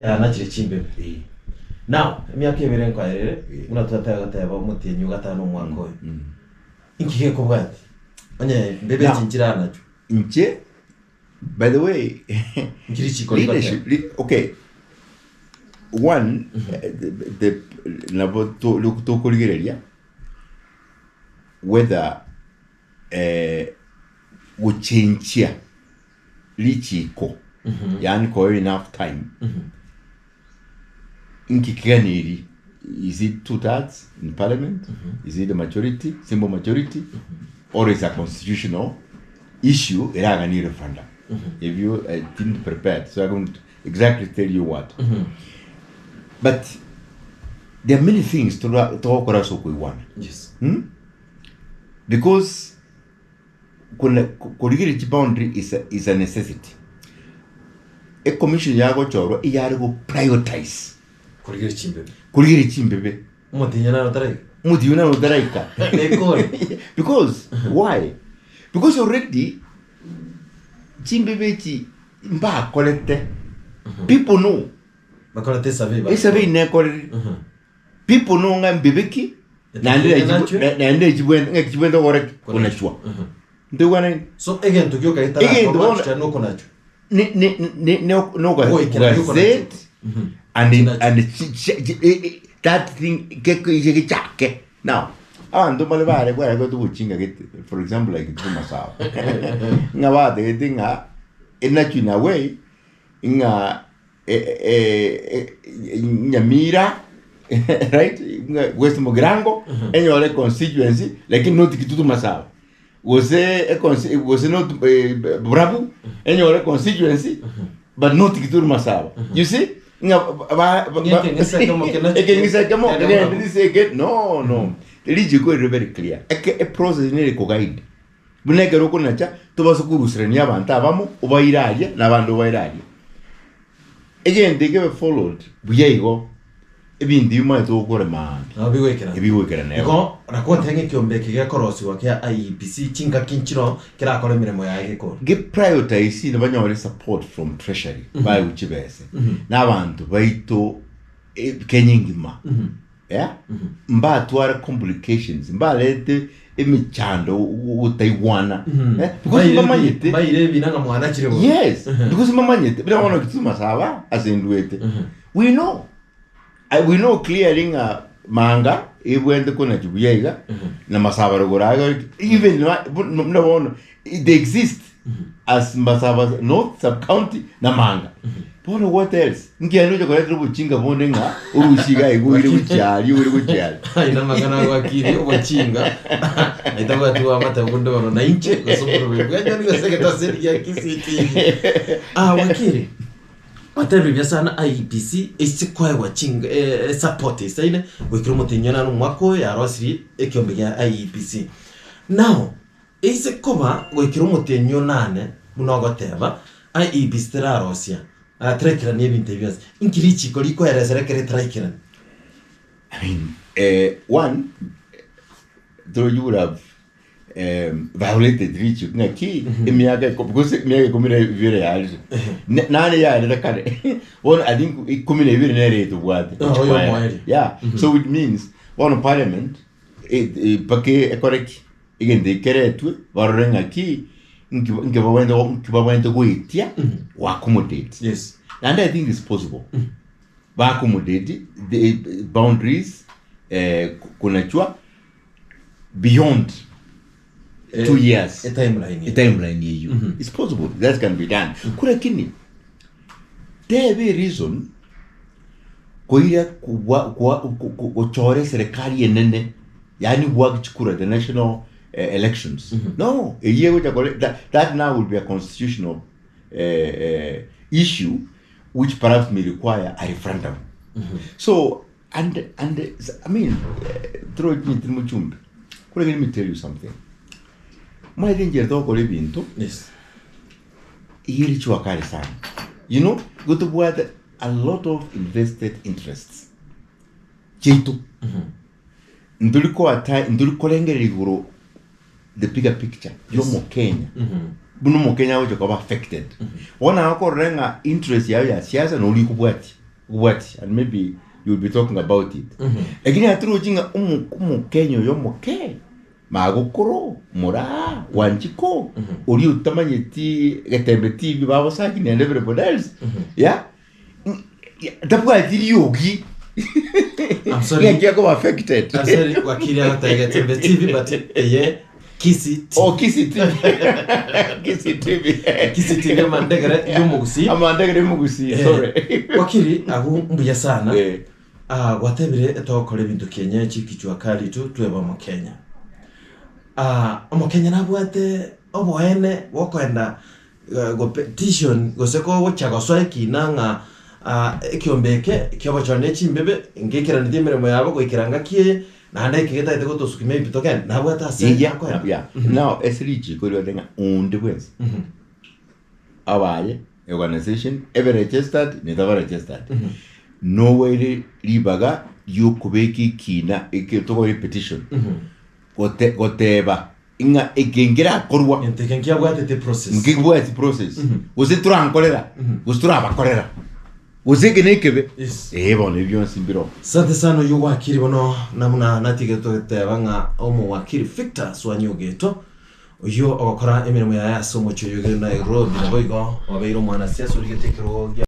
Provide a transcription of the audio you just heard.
ya na chimbe now emyaka ebere nkwarere muna tutatayaba mutenyu gatano mwaka oyo inkige ko bwati onye bebe chinchira nacho inche by the way ngiri chiko okay one the labo to koligereria whether uchenchia lichiko yani ko enough time inkikaniri is it 2/3 in parliament is it a majority simple majority or is a constitutional issue eraga ni referendum if you didn't prepare so I won't exactly tell you what but there are many things to talk about we want yes because corrigate boundary is a necessity. A commission yago choro iyargo prioritize corrigate chimbebe mutinyana no taraika because why because already chimbebe chi mba collecte people know bakolete sabe ne kolere people know ngambebeki nande jibwendo gore kunachwa ndugana so again tukio kaita kwa no kunacho no gazette and that thing ke chake now ando malvare kwa go tu chinga get for example like tu masao ngawade dinga inachina way inga nyamira right West Mogrango enyole constituency lakini not kitutu masao was not Brabu enyole constituency but not kitutu masao you see no the go very clear a process ne ko guide bunegero ko nacha to basukurusirania abantu abamo ubayiraje nabantu ubayiraje again they give followed buyego ebindi yuma to gore man ebiwekera neko rakotenge kyombe kige korosi wa kya IEBC chinga kinchiro kira kole miremo yake ko give prioritize ne banyore support from treasury by uchibese nabantu baito kenyingima yeah mba twara complications mba lete emichando utaiwana because mamanyete bayire binanga mwana chire yes because mamanyete bila wana kituma sawa asendwete we know clearing manga ibwende kuna jubuyega na masaba goraga even no they exist as masaba north sub county na manga but what else ngiano jo kore buchinga bonenga urushiga iguri bucyali ina magana wakili ubachinga itakuwa tu amata bundoro na inche gusuburu bwajya ni gasegeta seri ya kisiti wakili Whatever byasana IEBC isikwaye wachinga support isaine wekiro mutinyana no mwako ya rosiri ekyombe ya IEBC now isikoma wekiro mutinyo nane munogoteba IEBC tera rosia atrekira ni ebintu byose inkirichi koli ko yaresere kere trekira I mean one though you would have violated reach ngaki emiyaga because emiyaga komine vire yaje nane ya le kare one I think komine vire nere to what yeah so it means one parliament pake correct again they kere tu varenga ki ngibawendo goitia wa accommodate yes and I think it's possible ba accommodate the boundaries kunachwa beyond 2 years a timeline you it's possible that can be done kura kini there be reason koira kuchore serikali yenene yani kuchukura the national elections no that now will be a constitutional issue which perhaps may require a referendum so and I mean throw it in muchumbe kura let me tell you something my danger to ko lebinto yes iri chwa kale sana you know go to what a lot of invested interests chetu nduriko lengere iguro the bigger picture yo mo Kenya buno mo Kenya ojo ko affected ona ko renga interest ya siasa no uli kubwati what, and maybe you'll be talking about it. Lakini aturu jinga Kenyo yo moke magukuru mura wanjiko uri utamanyeti gatembe TV babo sakini and everybody else. Yeah. Tapwa diri yogi. I'm sorry. Yeah, go affected. I'm sorry, Wakili gatembe TV, but Kisi TV. Oh, Kisi TV. Kisi TV. Kisi TV mandegere yumugusi. Amandegere yumugusi. Sorry. Wakili agu mbuya sana. Watebire etokore bintu Kenya chikichwa kali tu tweba mu Kenya. Mu Kenya nabwate oboene wokwenda go petition goseko wochaga swaki nanga ekyombeke kyoba chone chimbebe ngekera ndimere mo yabo go ikiranga kie na ndai kigeta ite gotosuki maybe token nabwate ase yeah. Now esriji ko lenga undibwes abaye organization ever registered never registered no way ribaga yukubeki kina ikitoko repetition goteba inga egengira korwa ntekenkia bwate te process ngibwate process uzitura ankolera uzitura abakorera uzigenekebe bone byo nsimbiro. Sante sana yo Wakili bono namuna natigeto tebanga omo Wakili Victor Swanya Ogeto uyo ogokora emirimo ya yaso mu cyo yogera Nairobi naboigo wabeiro mwana siasa urigetekero